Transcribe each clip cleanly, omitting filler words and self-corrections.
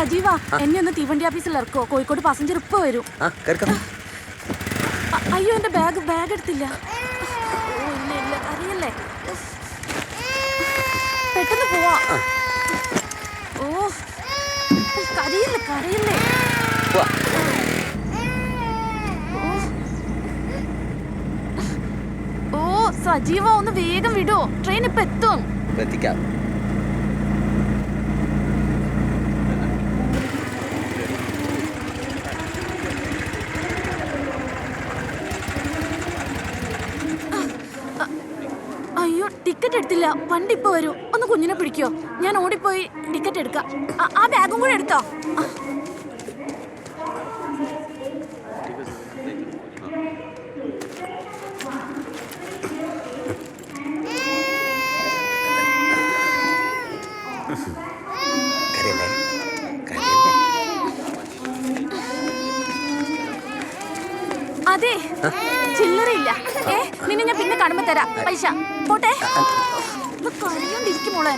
സജീവ എന്നെ ഒന്ന് തീവണ്ടി ഓഫീസിൽ ഇറക്കോ? കോഴിക്കോട് പാസഞ്ചർ ഇപ്പൊ വരും. അയ്യോ എന്റെ ബാഗ് എടുത്തില്ല. ഇല്ല അറിയല്ലേ, പെട്ടെന്ന് പോവാ. ഓ കരയില്ലേ. ഓ സജീവ ഒന്ന് വേഗം വിടോ, ട്രെയിൻ ഇപ്പൊ എത്തും. അയ്യോ ടിക്കറ്റ് എടുത്തില്ല, വണ്ടി ഇപ്പൊ വരും. ഒന്ന് കുഞ്ഞിനെ പിടിക്കോ, ഞാൻ ഓടിപ്പോയി ടിക്കറ്റ് എടുക്കാം. ആ ബാഗും കൂടെ എടുത്തോ. അതെ ചില്ലറയില്ല. നിന്നെ ഞാൻ പിന്നെ കാണുമ്പോ തരാം പൈസ. പോട്ടെ, കരയോണ്ടിരിക്കും മോളെ.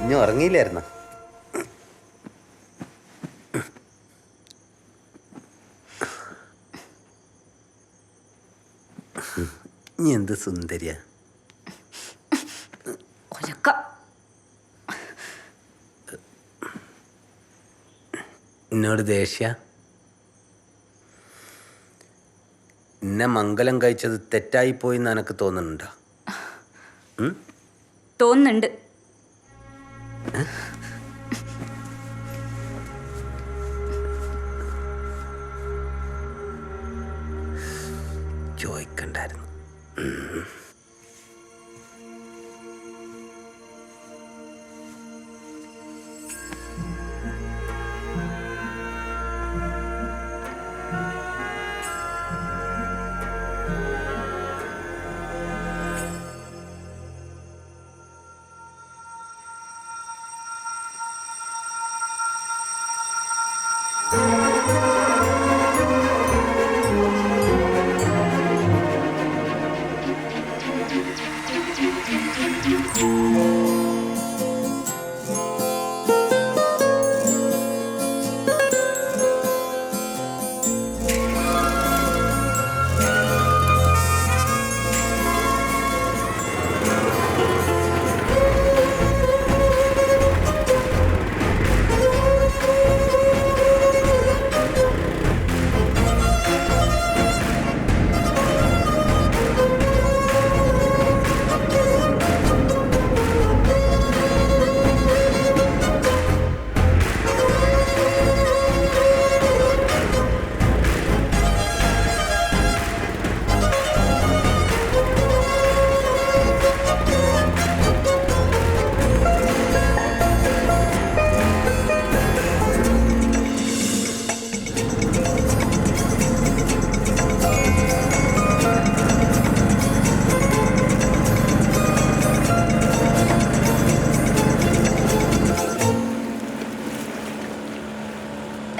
ഇനി ഉറങ്ങിയില്ലായിരുന്നോ? നീ എന്ത് സുന്ദരിയാ. എന്നോട് ദേഷ്യ? എന്നെ മംഗലം കഴിച്ചത് തെറ്റായിപ്പോയി എന്ന് എനക്ക് തോന്നുന്നുണ്ടോ? തോന്നുന്നുണ്ട്. ചോദിക്കണ്ടായിരുന്നു.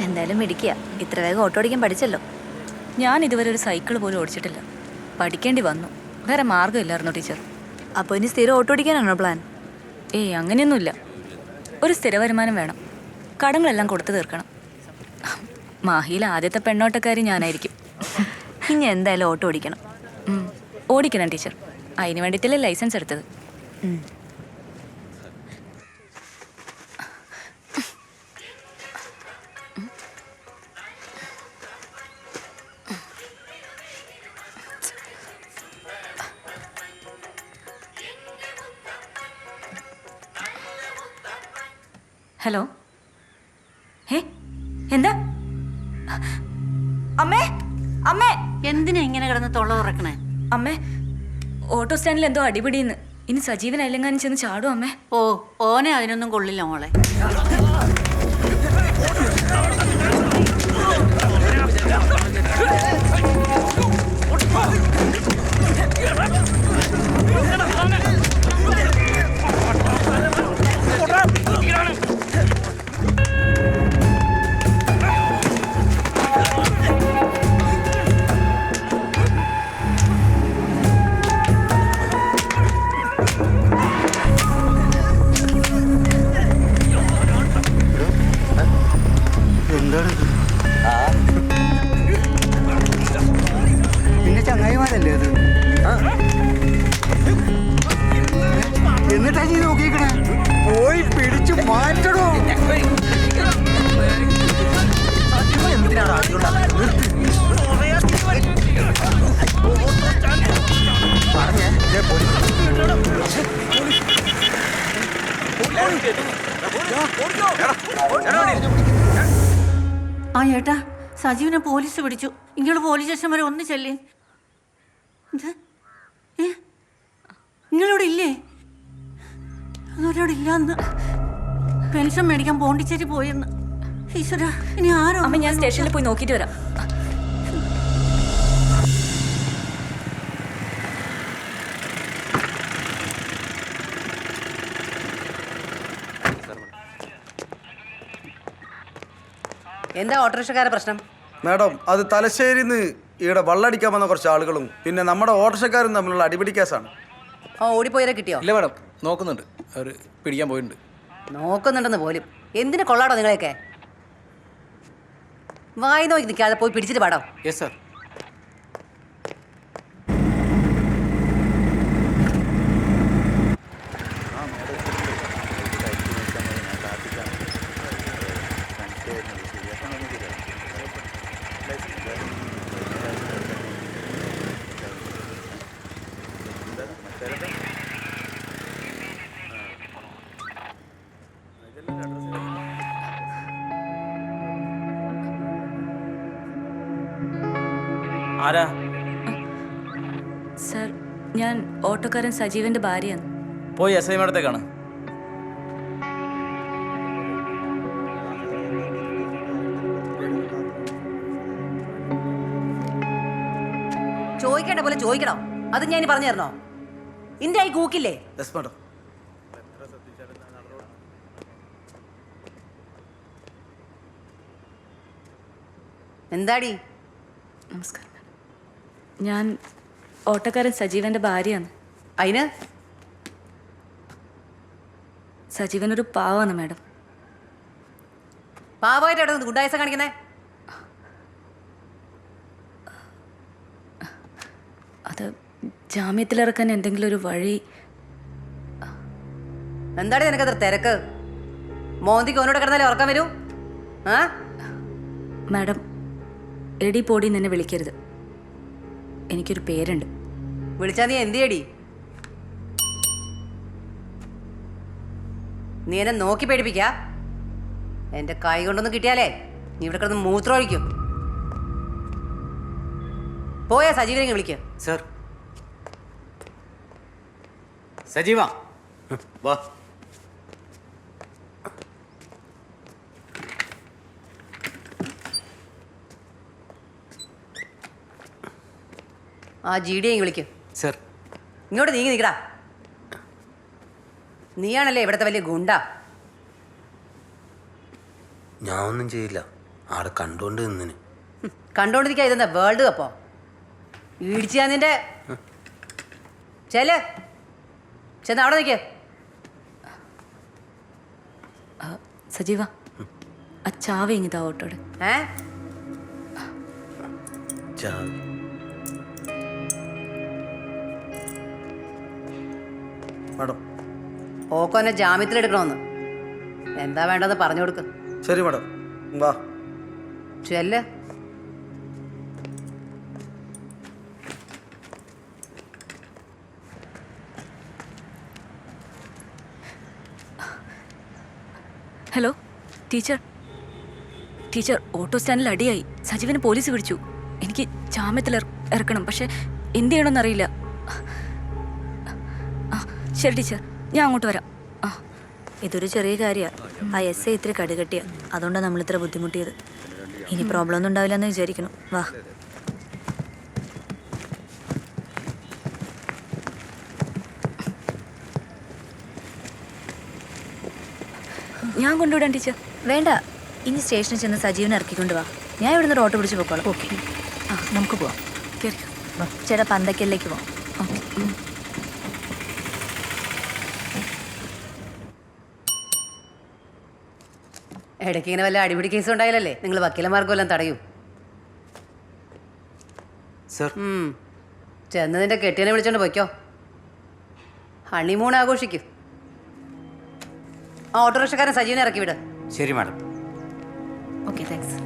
എന്തായാലും മിടിക്കുക, ഇത്ര വേഗം ഓട്ടോ ഓടിക്കാൻ പഠിച്ചല്ലോ. ഞാൻ ഇതുവരെ ഒരു സൈക്കിൾ പോലും ഓടിച്ചിട്ടില്ല. പഠിക്കേണ്ടി വന്നു, വേറെ മാർഗ്ഗമില്ലായിരുന്നു ടീച്ചർ. അപ്പോൾ ഇനി സ്ഥിരം ഓട്ടോ ഓടിക്കാനാണോ പ്ലാൻ? ഏയ് അങ്ങനെയൊന്നുമില്ല. ഒരു സ്ഥിര വരുമാനം വേണം, കടങ്ങളെല്ലാം കൊടുത്തു തീർക്കണം. മാഹിയിലെ ആദ്യത്തെ പെണ്ണോട്ടക്കാരി ഞാനായിരിക്കും. ഇനി എന്തായാലും ഓട്ടോ ഓടിക്കണം. ഓടിക്കണം ടീച്ചർ, അതിന് വേണ്ടിയിട്ടല്ലേ ലൈസൻസ് എടുത്തത്. ഹലോ, എന്താ അമ്മേ? അമ്മേ എന്തിനാ ഇങ്ങനെ കിടന്ന് തൊള്ള തുറക്കണേ? അമ്മേ ഓട്ടോ സ്റ്റാൻഡിൽ എന്തോ അടിപിടിയെന്ന്. ഇനി സജീവൻ അയലെങ്ങാനും ചെന്ന് ചാടും അമ്മേ. ഓ ഓനെ അതിനൊന്നും കൊള്ളില്ല മോളെ. നിന്റെ ചങ്ങായിമാരല്ലേ അത്? എന്നിട്ടാ നീ നോക്കിക്കണേ? പോയി പിടിച്ചു മാറ്റണോ? ആ ഏട്ടാ, സജീവനെ പോലീസ് പിടിച്ചു. ഇങ്ങോട്ട് പോലീസ് സ്റ്റേഷൻ വരെ ഒന്ന് ചെല്ലേ. നിങ്ങളിവിടെ ഇല്ലേ? അവരോട് ഇല്ലാന്ന്. പെൻഷൻ മേടിക്കാൻ പോണ്ടിച്ചേരി പോയെന്ന്. ഈശ്വര, ഇനി ആരോ. അമ്മ ഞാൻ സ്റ്റേഷനിൽ പോയി നോക്കിയിട്ട് വരാം. എന്താ ഓട്ടോറിക്ഷക്കാരെ പ്രശ്നം? മാഡം, അത് തലശ്ശേരിന്ന് ഇവിടെ വള്ളടിക്കാൻ വന്ന കുറച്ച് ആളുകളും പിന്നെ നമ്മുടെ ഓട്ടോറിക്ഷക്കാരും തമ്മിലുള്ള അടിപിടി കേസാണ്. ഓടിപ്പോയവരെ കിട്ടിയോ? ഇല്ല മാഡം, നോക്കുന്നുണ്ട്. അവർ പിടിക്കാൻ പോയിട്ടുണ്ട്. നോക്കുന്നുണ്ടെന്ന് പോലും. എന്തിനു കൊള്ളാടോ നിങ്ങളെയൊക്കെ? വായി നോക്കി നിൽക്കാതെ പോയി പിടിച്ചിട്ട് പാടാം. Yes sir. ആരാ? സർ, ഞാൻ ഓട്ടോക്കാരൻ സജീവന്റെ ഭാര്യയാണ്. പോയി എസ് ഐ മേഡത്തേക്കാണ്. ചോദിക്കേണ്ട പോലെ ചോദിക്കണോ? അത് ഞാൻ പറഞ്ഞു തരണോ? ഇന്റെ ആയി കൂക്കില്ലേ? Yes madam. എന്താടി? നമസ്കാരം. ഞാൻ ഓട്ടോക്കാരൻ സജീവന്റെ ഭാര്യയാണ്. അതിന് സജീവൻ ഒരു പാവാണ് മാഡം. പാവമായിട്ട് എവിടെ നിന്ന് ഗുണ്ടായസം കാണിക്കുന്നേ? അത് ജാമ്യത്തിലിറക്കാൻ എന്തെങ്കിലും ഒരു വഴി. എന്താടി നിനക്കത്ര തിരക്ക്? മോന്തിക്ക് ഓനോട് കിടന്നാലേ ഉറക്കാൻ വരൂ? ആ മാഡം, എടി പോടി എന്നെ വിളിക്കരുത്. എനിക്കൊരു പേരുണ്ട്. വിളിച്ചാ നീ എന്ത് ചെയ്യടി? നീ എന്നെ നോക്കി പേടിപ്പിക്ക. എന്റെ കൈ കൊണ്ടൊന്നും കിട്ടിയാലേ നീ ഇവിടെ കിടന്ന് മൂത്രം ഒഴിക്കും. പോയാ സജീവനെ വിളിക്ക. സാർ. സജീവ വാ. ആ GD വിളിക്കും. സാർ. ഇങ്ങോട്ട് നീങ്ങി നിൽക്കടാ. നീയാണല്ലേ ഇവിടുത്തെ വലിയ ഗുണ്ട. ഞാൻ ഒന്നും ചെയ്യില്ല. ആടെ കണ്ടോണ്ട് നിന്നിന്. കണ്ടോണ്ടിരിക്കാ. ഇതെന്താ വേൾഡ് കപ്പോ? ഇടിച്ചാ നിന്റെ. ചെന്ന് അവിടെ നിൽക്കേ. സജീവ, ആ ചാവ ഇങ്ങിതാ ഓട്ടോടെ. മാഡം, ഓക്കോനെ ജാമ്യത്തിലെടുക്കണമെന്ന്. എന്താ വേണ്ടെന്ന് പറഞ്ഞു കൊടുക്ക്. ശരി മാഡം, വാ. ചെല്ല്. Hello teacher. ടീച്ചർ, ഓട്ടോ സ്റ്റാൻഡിൽ അടിയായി. സജീവനെ പോലീസ് പിടിച്ചു. എനിക്ക് ജാമ്യത്തിൽ ഇറക്കണം. പക്ഷെ എന്ത് ചെയ്യണമെന്നറിയില്ല. ശരി ടീച്ചർ, ഞാൻ അങ്ങോട്ട് വരാം. ആ, ഇതൊരു ചെറിയ കാര്യമാണ്. ആ എസ് ഐ ഇത്തിരി കടുകട്ടിയ, അതുകൊണ്ടാണ് നമ്മൾ ഇത്ര ബുദ്ധിമുട്ടിയത്. ഇനി പ്രോബ്ലം ഒന്നും ഉണ്ടാവില്ല എന്ന് വിചാരിക്കണം. വാ. ഞാൻ കൊണ്ടുവിടാം ടീച്ചർ. വേണ്ട, ഇനി സ്റ്റേഷനിൽ ചെന്ന് സജീവനെ ഇറക്കിക്കൊണ്ട് വാ. ഞാൻ ഇവിടുന്ന് ഒരു ഓട്ടോ പിടിച്ച് പോക്കോളാം. ഓക്കെ, ആ നമുക്ക് പോവാം. ചേട്ടാ, പന്തക്കലിലേക്ക് പോവാം. ഇടയ്ക്ക് ഇങ്ങനെ വല്ല അടിപിടി കേസ് ഉണ്ടായാലല്ലേ നിങ്ങൾ വക്കീലന്മാർക്കും എല്ലാം തടയും. സർ, ചെന്നതിൻ്റെ കെട്ടിയനെ വിളിച്ചോണ്ട് പോയിക്കോ. ഹണിമൂൺ ആഘോഷിക്കും. ആ ഓട്ടോറിക്ഷക്കാരൻ സജീവനെ ഇറക്കി വിട്. ശരി മാഡം. Okay, thanks.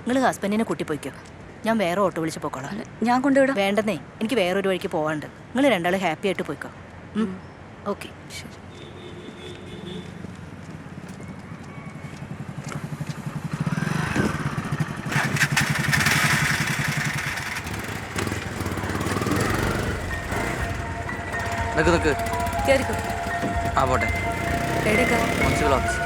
നിങ്ങൾ ഹസ്ബൻഡിനെ കൂട്ടിപ്പോയിക്കോ, ഞാൻ വേറെ ഓട്ടോ വിളിച്ച് പോയിക്കോളാം. ഞാൻ കൊണ്ടുവിടാം. വേണ്ടെന്നേ, എനിക്ക് വേറൊരു വഴിക്ക് പോകാണ്ട്. നിങ്ങൾ രണ്ടാളും ഹാപ്പി ആയിട്ട് പോയിക്കോ. ഓക്കെ, ശരി. നിക്ക് കേറിക്കോ. ആ പോട്ടെ. എവിടേക്കാ? Municipal office.